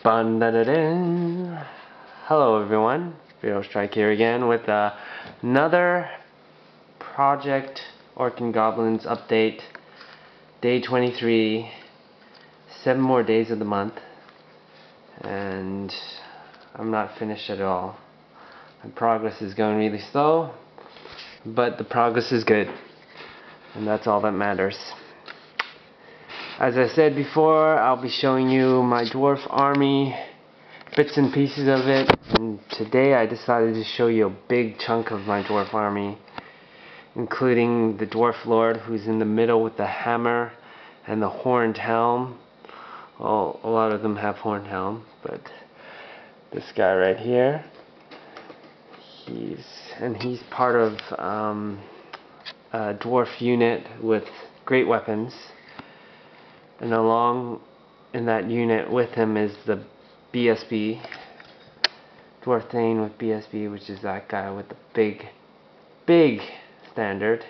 Bun-da-da-din. Hello everyone, Vero Strike here again with another Project Orc and Goblins update. Day 23, 7 more days of the month, and I'm not finished at all. My progress is going really slow, but the progress is good, and that's all that matters. As I said before, I'll be showing you my dwarf army, bits and pieces of it, and today I decided to show you a big chunk of my dwarf army, including the dwarf lord who's in the middle with the hammer and the horned helm. Well, a lot of them have horned helm, but this guy right here, he's part of a dwarf unit with great weapons. And along in that unit with him is the BSB, Dwarf Thane with BSB, which is that guy with the big standard.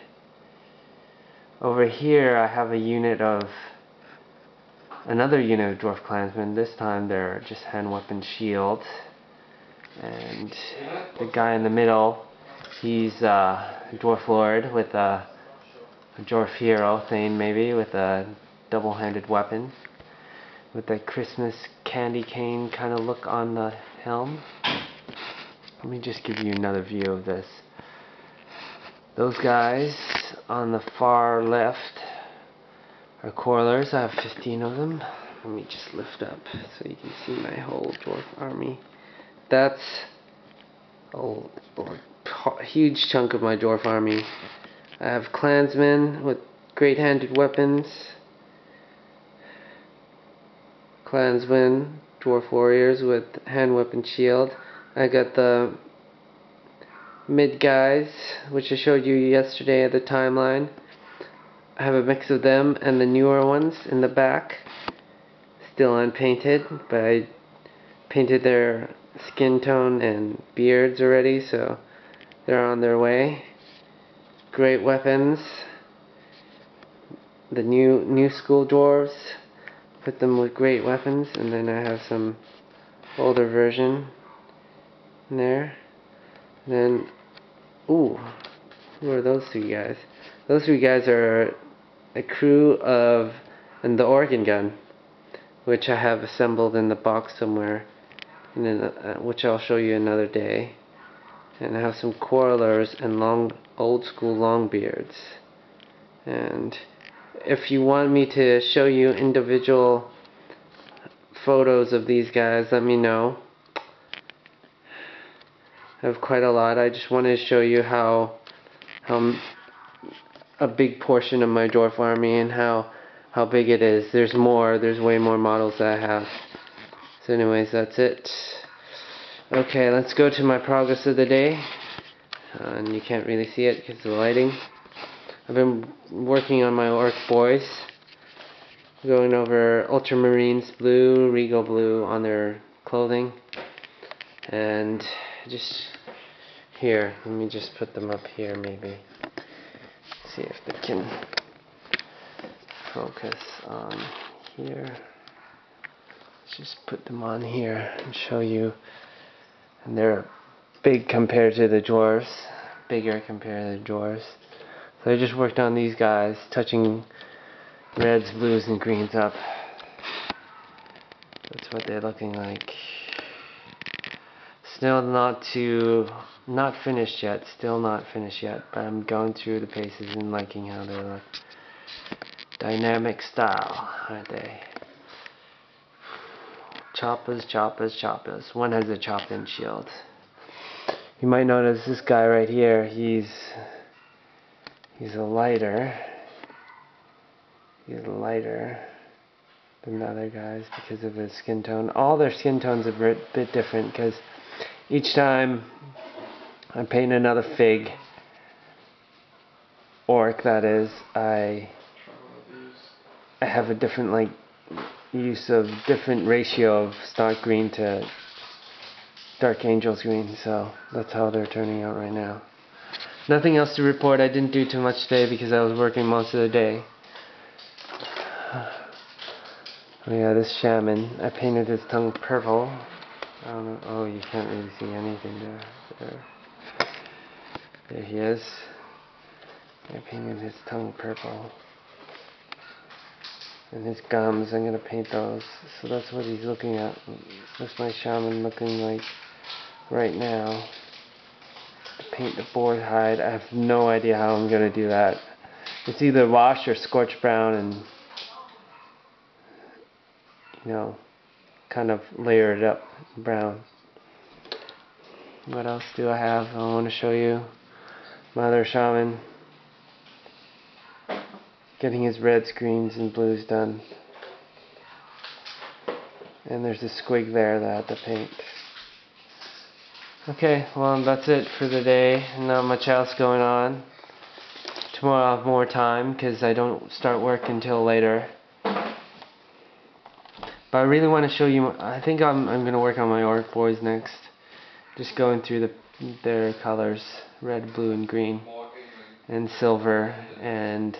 Over here I have another unit of Dwarf Clansmen. This time they're just hand weapon shields. And the guy in the middle, he's a Dwarf Lord with a Dwarf Hero Thane maybe, with a double-handed weapon with that Christmas candy cane kind of look on the helm. Let me just give you another view of this. Those guys on the far left are Corlers. I have 15 of them. Let me just lift up so you can see my whole dwarf army. That's a huge chunk of my dwarf army. I have clansmen with great-handed weapons. Clansmen, dwarf warriors with hand weapon shield. I got the mid guys, which I showed you yesterday at the timeline. I have a mix of them and the newer ones in the back, still unpainted, but I painted their skin tone and beards already, so they're on their way. Great weapons. The new school dwarves, put them with great weapons, and then I have some older version in there. And then, ooh, who are those three guys? Those three guys are a crew of the organ gun, which I have assembled in the box somewhere, and then, which I'll show you another day. And I have some quarrelers and old school longbeards. And if you want me to show you individual photos of these guys, let me know. I have quite a lot. I just wanted to show you how a big portion of my dwarf army and how big it is. There's more. There's way more models that I have. So anyways, that's it. Okay, let's go to my progress of the day. And you can't really see it because of the lighting. I've been working on my orc boys, going over ultramarines blue, regal blue on their clothing, and just here, let me just put them up here maybe, see if they can focus on here. Let's just put them on here and show you, and they're big compared to the dwarves, bigger compared to the dwarves. So I just worked on these guys, touching reds, blues, and greens up. That's what they're looking like. Still not finished yet, but I'm going through the paces and liking how they look. Dynamic style, aren't they? Choppas. One has a chopped-in shield. You might notice this guy right here, he's a lighter. He's lighter than the other guys because of his skin tone. All their skin tones are a bit different because each time I paint another fig, orc that is, I have a different use of different ratio of stark green to dark angel's green, so that's how they're turning out right now. Nothing else to report. I didn't do too much today because I was working most of the day. Oh yeah, this shaman, I painted his tongue purple. I don't know, oh, you can't really see anything there. There he is. I painted his tongue purple. And his gums, I'm going to paint those. So that's what he's looking at. That's my shaman looking like right now. To paint the boar hide, I have no idea how I'm going to do that. It's either wash or scorch brown and, you know, kind of layer it up brown. What else do I have? I want to show you my other shaman getting his reds, greens, and blues done. And there's a squig there that I had to paint. Okay, well that's it for the day. Not much else going on. Tomorrow I'll have more time because I don't start work until later. But I really want to show you, I think I'm going to work on my orc boys next. Just going through their colors, red, blue, and green. And silver, and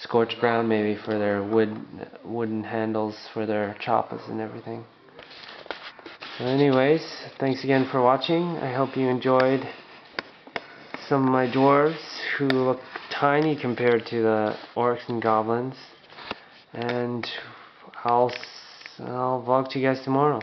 scorch brown maybe for their wooden handles for their choppas and everything. So anyways, thanks again for watching. I hope you enjoyed some of my dwarves who look tiny compared to the orcs and goblins. And I'll vlog to you guys tomorrow.